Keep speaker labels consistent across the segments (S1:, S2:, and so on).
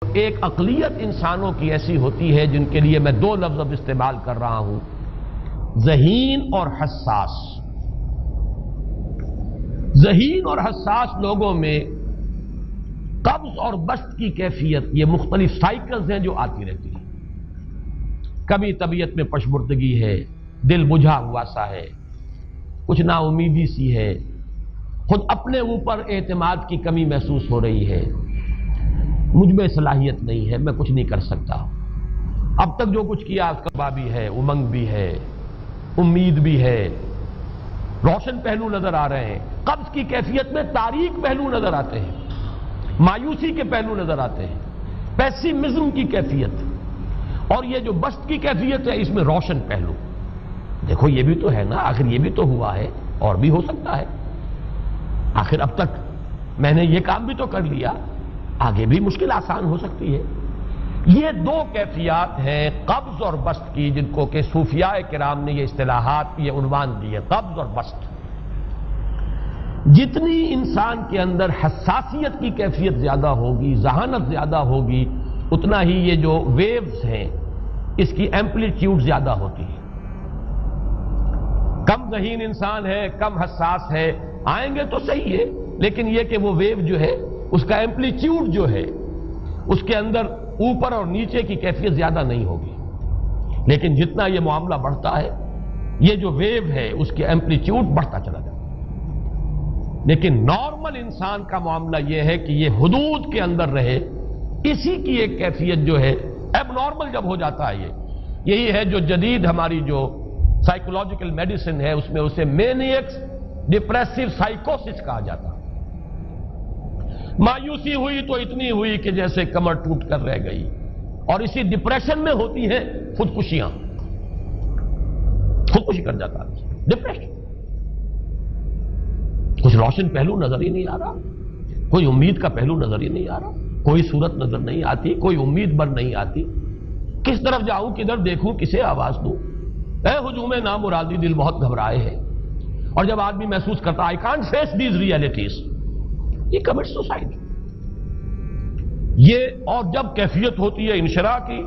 S1: ایک اقلیت انسانوں کی ایسی ہوتی ہے جن کے لیے میں دو لفظ اب استعمال کر رہا ہوں، ذہین اور حساس۔ ذہین اور حساس لوگوں میں قبض اور بسط کی کیفیت، یہ مختلف سائیکلز ہیں جو آتی رہتی ہیں۔ کبھی طبیعت میں پشمردگی ہے، دل بجھا ہوا سا ہے، کچھ نا امیدی سی ہے، خود اپنے اوپر اعتماد کی کمی محسوس ہو رہی ہے، مجھ میں صلاحیت نہیں ہے، میں کچھ نہیں کر سکتا، اب تک جو کچھ کیا اس کا بھی ہے، امنگ بھی ہے، امید بھی ہے، روشن پہلو نظر آ رہے ہیں۔ قبض کی کیفیت میں تاریک پہلو نظر آتے ہیں، مایوسی کے پہلو نظر آتے ہیں، پیسیمزم کی کیفیت، اور یہ جو بسط کی کیفیت ہے اس میں روشن پہلو۔ دیکھو یہ بھی تو ہے نا، آخر یہ بھی تو ہوا ہے اور بھی ہو سکتا ہے، آخر اب تک میں نے یہ کام بھی تو کر لیا، آگے بھی مشکل آسان ہو سکتی ہے۔ یہ دو کیفیات ہیں قبض اور بسط کی، جن کو کہ صوفیاء کرام نے یہ اصطلاحات، یہ عنوان دیے، قبض اور بسط۔ جتنی انسان کے اندر حساسیت کی کیفیت زیادہ ہوگی، ذہانت زیادہ ہوگی، اتنا ہی یہ جو ویوز ہیں اس کی ایمپلیٹیوڈ زیادہ ہوتی ہے۔ کم ذہین انسان ہے، کم حساس ہے، آئیں گے تو صحیح ہے، لیکن یہ کہ وہ ویو جو ہے اس کا ایمپلیٹیوڈ جو ہے اس کے اندر اوپر اور نیچے کی کیفیت زیادہ نہیں ہوگی۔ لیکن جتنا یہ معاملہ بڑھتا ہے، یہ جو ویو ہے اس کی ایمپلیٹیوڈ بڑھتا چلا جاتا ہے۔ لیکن نارمل انسان کا معاملہ یہ ہے کہ یہ حدود کے اندر رہے، اسی کی ایک کیفیت جو ہے اب نارمل جب ہو جاتا ہے، یہی ہے جو جدید ہماری جو سائیکولوجیکل میڈیسن ہے اس میں اسے مینیکس ڈپریسو سائیکوسس کہا جاتا ہے۔ مایوسی ہوئی تو اتنی ہوئی کہ جیسے کمر ٹوٹ کر رہ گئی، اور اسی ڈپریشن میں ہوتی ہیں خودکشیاں، خودکشی کر جاتا ہے ڈپریشن۔ کچھ روشن پہلو نظر ہی نہیں آ رہا، کوئی امید کا پہلو نظر ہی نہیں آ رہا، کوئی صورت نظر نہیں آتی، کوئی امید بر نہیں آتی، کس طرف جاؤں، کدھر دیکھوں، کسے آواز دوں، اے ہجوم نامرادی، دل بہت گھبرائے ہے۔ اور جب آدمی محسوس کرتا I can't face these realities، یہ commits suicide۔ یہ اور جب کیفیت ہوتی ہے انشراح کی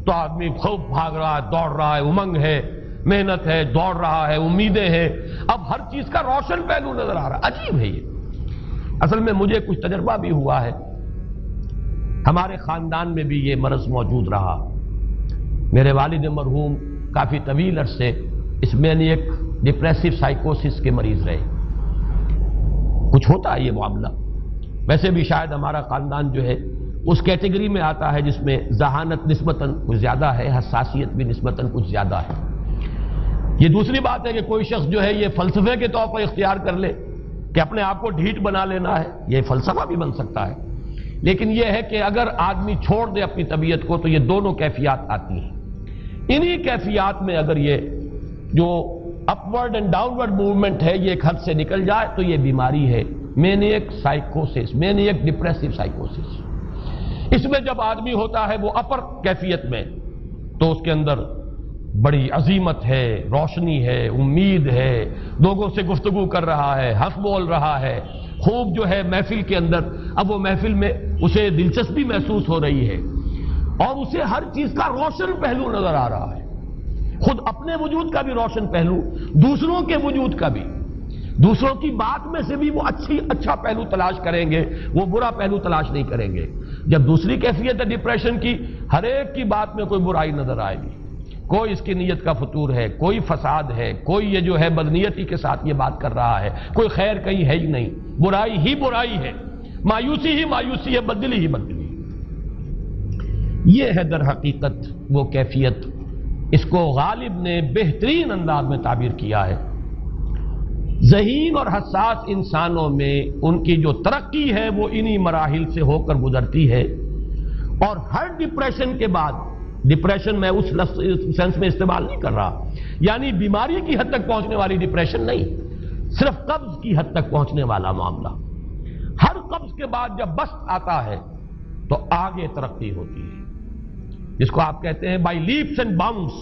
S1: تو آدمی خوب بھاگ رہا ہے، دوڑ رہا ہے، امنگ ہے، محنت ہے، دوڑ رہا ہے، امیدیں ہیں، اب ہر چیز کا روشن پہلو نظر آ رہا ہے۔ عجیب ہے یہ۔ اصل میں مجھے کچھ تجربہ بھی ہوا ہے، ہمارے خاندان میں بھی یہ مرض موجود رہا۔ میرے والد مرحوم کافی طویل عرصے اس مینیک ڈپریسو سائیکوسس کے مریض رہے۔ کچھ ہوتا ہے یہ معاملہ، ویسے بھی شاید ہمارا خاندان جو ہے اس کیٹیگری میں آتا ہے جس میں ذہانت نسبتاً کچھ زیادہ ہے، حساسیت بھی نسبتاً کچھ زیادہ ہے۔ یہ دوسری بات ہے کہ کوئی شخص جو ہے یہ فلسفے کے طور پر اختیار کر لے کہ اپنے آپ کو ڈھیٹ بنا لینا ہے، یہ فلسفہ بھی بن سکتا ہے۔ لیکن یہ ہے کہ اگر آدمی چھوڑ دے اپنی طبیعت کو تو یہ دونوں کیفیات آتی ہیں۔ انہی کیفیات میں اگر یہ جو اپورڈ اینڈ ڈاؤنورڈ موومنٹ ہے یہ ایک حد سے نکل جائے تو یہ بیماری ہے مینیک سائیکوسس، مینیک ڈپریسو سائیکوسس۔ اس میں جب آدمی ہوتا ہے وہ اپر کیفیت میں تو اس کے اندر بڑی عظیمت ہے، روشنی ہے، امید ہے، لوگوں سے گفتگو کر رہا ہے، ہنس بول رہا ہے، خوب جو ہے محفل کے اندر، اب وہ محفل میں اسے دلچسپی محسوس ہو رہی ہے اور اسے ہر چیز کا روشن پہلو نظر آ رہا ہے، خود اپنے وجود کا بھی روشن پہلو، دوسروں کے وجود کا بھی، دوسروں کی بات میں سے بھی وہ اچھا پہلو تلاش کریں گے، وہ برا پہلو تلاش نہیں کریں گے۔ جب دوسری کیفیت ہے ڈپریشن کی، ہر ایک کی بات میں کوئی برائی نظر آئے گی، کوئی اس کی نیت کا فطور ہے، کوئی فساد ہے، کوئی یہ جو ہے بدنیتی کے ساتھ یہ بات کر رہا ہے، کوئی خیر کہیں ہے ہی نہیں، برائی ہی برائی ہے، مایوسی ہی مایوسی ہے، بدلی ہی بدلی۔ یہ ہے در حقیقت وہ کیفیت، اس کو غالب نے بہترین انداز میں تعبیر کیا ہے۔ ذہین اور حساس انسانوں میں ان کی جو ترقی ہے وہ انہی مراحل سے ہو کر گزرتی ہے، اور ہر ڈپریشن کے بعد، ڈپریشن میں اس سینس میں استعمال نہیں کر رہا یعنی بیماری کی حد تک پہنچنے والی ڈپریشن نہیں، صرف قبض کی حد تک پہنچنے والا معاملہ۔ ہر قبض کے بعد جب بسط آتا ہے تو آگے ترقی ہوتی ہے، جس کو آپ کہتے ہیں بائی لیپس اینڈ باؤنڈس،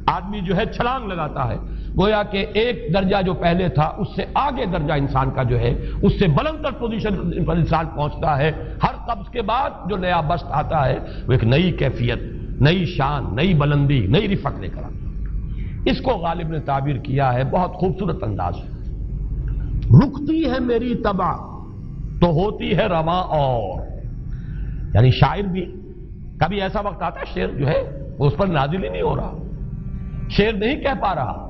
S1: آدمی جو ہے چھلانگ لگاتا ہے، گویا کہ ایک درجہ جو پہلے تھا اس سے آگے درجہ انسان کا جو ہے اس سے بلند تر پوزیشن پر انسان پہنچتا ہے. ہر قبض کے بعد جو نیا بست آتا ہے وہ ایک نئی کیفیت، نئی شان، نئی بلندی، نئی رفعت لے کر آتا ہے. اس کو غالب نے تعبیر کیا ہے بہت خوبصورت انداز ہے. رکتی ہے میری طبع تو ہوتی ہے رواں اور. یعنی شاعر بھی کبھی ایسا وقت آتا ہے شعر جو ہے وہ اس پر نازل ہی نہیں ہو رہا، شعر نہیں کہہ پا رہا،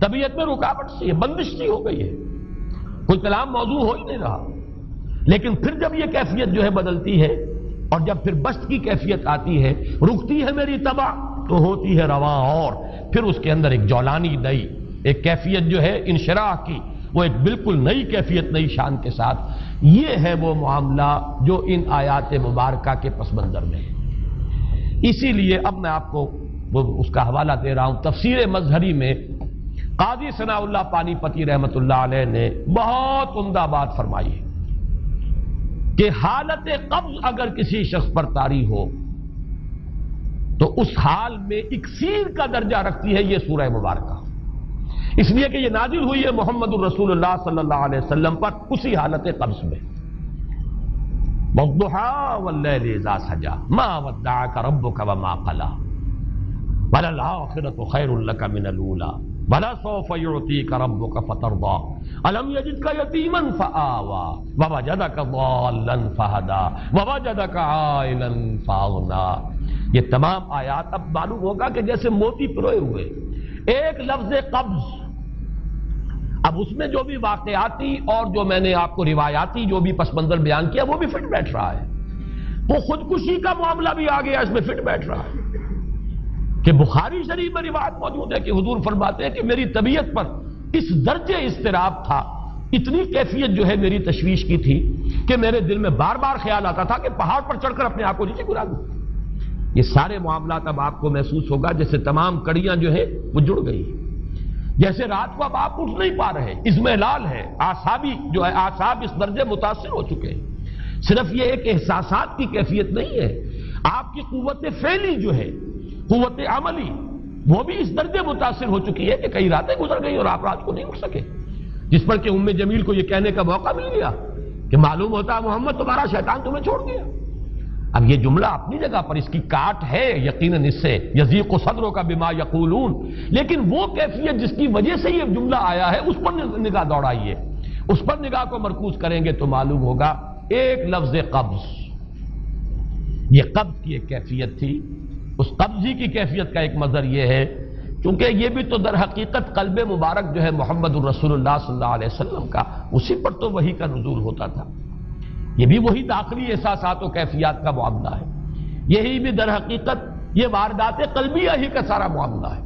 S1: طبیعت میں رکاوٹ سی ہے، بندش سی ہو گئی ہے، کوئی کلام موضوع ہو ہی نہیں رہا. لیکن پھر جب یہ کیفیت جو ہے بدلتی ہے اور جب پھر بست کی کیفیت آتی ہے، رکتی ہے میری طبع تو ہوتی ہے رواں اور، پھر اس کے اندر ایک جولانی نئی ایک کیفیت جو ہے انشراح کی، وہ ایک بالکل نئی کیفیت، نئی شان کے ساتھ. یہ ہے وہ معاملہ جو ان آیات مبارکہ کے پس منظر میں ہے. اسی لیے اب میں آپ کو اس کا حوالہ دے رہا ہوں. تفسیر مظہری میں قاضی ثناء اللہ پانی پتی رحمت اللہ علیہ نے بہت عمدہ بات فرمائی ہے کہ حالت قبض اگر کسی شخص پر طاری ہو تو اس حال میں اکسیر کا درجہ رکھتی ہے یہ سورہ مبارکہ، اس لیے کہ یہ نازل ہوئی ہے محمد الرسول اللہ صلی اللہ علیہ وسلم پر اسی حالت قبض میں. وَالضُّحَىٰ وَاللَّيْلِ إِذَا سَجَىٰ مَا وَدَّعَكَ رَبُّكَ وَمَا قَلَىٰ وَلَلْآخِرَةُ خَيْرٌ لَكَ مِنَ الْأُولَىٰ وَلَسَوْفَ يُعْطِيكَ رَبُّكَ فَتَرْضَىٰ أَلَمْ يَجِدْكَ يَتِيمًا فَآوَىٰ وَوَجَدَكَ ضَالًّا فَهَدَىٰ وَوَجَدَكَ عَائِلًا فَأَغْنَىٰ. یہ تمام آیات اب معلوم ہوگا کہ جیسے موتی پروئے ہوئے. ایک لفظ قبض، اب اس میں جو بھی واقعاتی اور جو میں نے آپ کو روایاتی جو بھی پس منظر بیان کیا وہ بھی فٹ بیٹھ رہا ہے. وہ خودکشی کا معاملہ بھی آ گیا، اس میں فٹ بیٹھ رہا ہے کہ بخاری شریف میں روایت موجود ہے کہ حضور فرماتے ہیں کہ میری طبیعت پر اس درجے اضطراب تھا، اتنی کیفیت جو ہے میری تشویش کی تھی کہ میرے دل میں بار بار خیال آتا تھا کہ پہاڑ پر چڑھ کر اپنے آپ کو نیچے گرا دوں. یہ سارے معاملات اب آپ کو محسوس ہوگا جیسے تمام کڑیاں جو ہے وہ جڑ گئی، جیسے رات کو اب آپ اٹھ نہیں پا رہے، اضمحلال ہے، اعصابی جو ہے اعصاب اس درجے متاثر ہو چکے ہیں. صرف یہ ایک احساسات کی کیفیت نہیں ہے، آپ کی قوت فعلی جو ہے، قوت عملی، وہ بھی اس درجے متاثر ہو چکی ہے کہ کئی راتیں گزر گئی اور آپ رات کو نہیں اٹھ سکے، جس پر کہ ام جمیل کو یہ کہنے کا موقع مل گیا کہ معلوم ہوتا ہے محمد تمہارا شیطان تمہیں چھوڑ گیا. اب یہ جملہ اپنی جگہ پر اس کی کاٹ ہے یقیناً، اس سے یضیق صدرک بما یقولون، لیکن وہ کیفیت جس کی وجہ سے یہ جملہ آیا ہے اس پر نگاہ دوڑائیے، اس پر نگاہ کو مرکوز کریں گے تو معلوم ہوگا ایک لفظ قبض، یہ قبض کی ایک کیفیت تھی. اس قبضی کی کیفیت کا ایک مظہر یہ ہے کیونکہ یہ بھی تو در حقیقت قلب مبارک جو ہے محمد الرسول اللہ صلی اللہ علیہ وسلم کا، اسی پر تو وحی کا نزول ہوتا تھا. یہ بھی وہی داخلی احساسات و کیفیات کا معاملہ ہے، یہی بھی در حقیقت یہ واردات قلبیہ ہی کا سارا معاملہ ہے.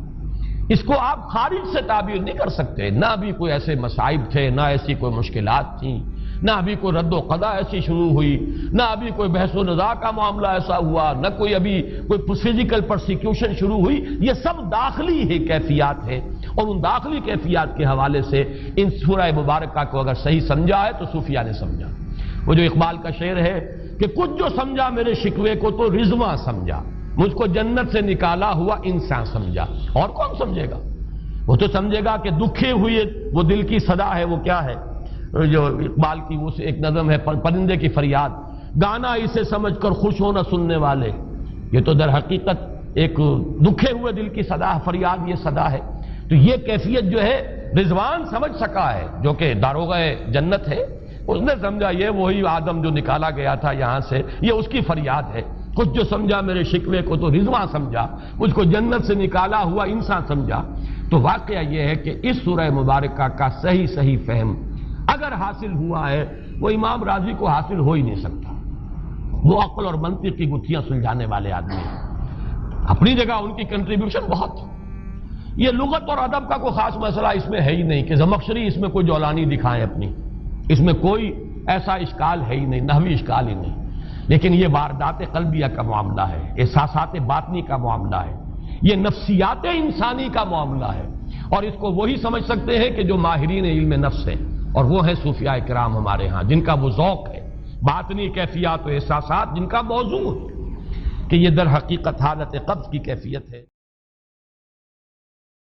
S1: اس کو آپ خارج سے تعبیر نہیں کر سکتے، نہ ابھی کوئی ایسے مصائب تھے، نہ ایسی کوئی مشکلات تھیں، نہ ابھی کوئی رد و قضا ایسی شروع ہوئی، نہ ابھی کوئی بحث و نزاع کا معاملہ ایسا ہوا، نہ کوئی ابھی کوئی فزیکل پرسیکیوشن شروع ہوئی. یہ سب داخلی ہی کیفیات ہیں، اور ان داخلی کیفیات کے حوالے سے ان سورہ مبارکہ کو اگر صحیح سمجھا ہے تو صوفیہ نے سمجھا. وہ جو اقبال کا شعر ہے کہ کچھ جو سمجھا میرے شکوے کو تو رضواں سمجھا، مجھ کو جنت سے نکالا ہوا انسان سمجھا. اور کون سمجھے گا؟ وہ تو سمجھے گا کہ دکھے ہوئے وہ دل کی صدا ہے، وہ کیا ہے جو اقبال کی وہ ایک نظم ہے پرندے کی فریاد، گانا اسے سمجھ کر خوش ہونا سننے والے. یہ تو در حقیقت ایک دکھے ہوئے دل کی صدا، فریاد یہ صدا ہے. تو یہ کیفیت جو ہے رضوان سمجھ سکا ہے جو کہ داروغہ جنت ہے، اس نے سمجھا یہ وہی آدم جو نکالا گیا تھا یہاں سے، یہ اس کی فریاد ہے. کچھ جو سمجھا میرے شکوے کو تو رضواں سمجھا، مجھ کو جنت سے نکالا ہوا انسان سمجھا. تو واقعہ یہ ہے کہ اس سورہ مبارکہ کا صحیح فہم اگر حاصل ہوا ہے وہ امام راضی کو حاصل ہو ہی نہیں سکتا. وہ عقل اور منطق کی گتھیاں سلجھانے والے آدمی ہیں، اپنی جگہ ان کی کنٹریبیوشن بہت. یہ لغت اور ادب کا کوئی خاص مسئلہ اس میں ہے ہی نہیں کہ زمخشری اس میں کوئی جولانی دکھائیں اپنی، اس میں کوئی ایسا اشکال ہے ہی نہیں، نحوی اشکال ہی نہیں. لیکن یہ واردات قلبیہ کا معاملہ ہے، احساسات باطنی کا معاملہ ہے، یہ نفسیات انسانی کا معاملہ ہے. اور اس کو وہی سمجھ سکتے ہیں کہ جو ماہرین علم نفس ہیں، اور وہ ہیں صوفیاء کرام ہمارے ہاں، جن کا وہ ذوق ہے، باطنی کیفیات و احساسات جن کا موضوع ہے کہ یہ در حقیقت حالت قبض کی کیفیت ہے.